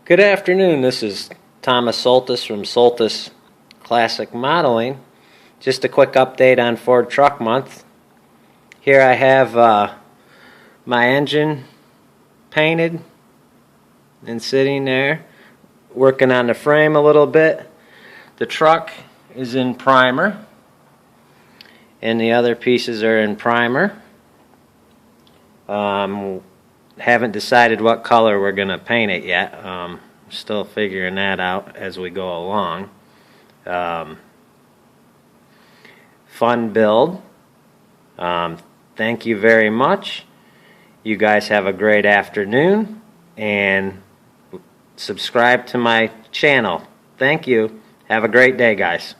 Good afternoon, this is Thomas Soltis from Soltis Classic Modeling. Just a quick update on Ford Truck Month. Here I have my engine painted and sitting there, working on the frame a little bit. The truck is in primer and the other pieces are in primer. Haven't decided what color we're going to paint it yet. Still figuring that out as we go along. Fun build. Thank you very much. You guys have a great afternoon and subscribe to my channel. Thank you. Have a great day, guys.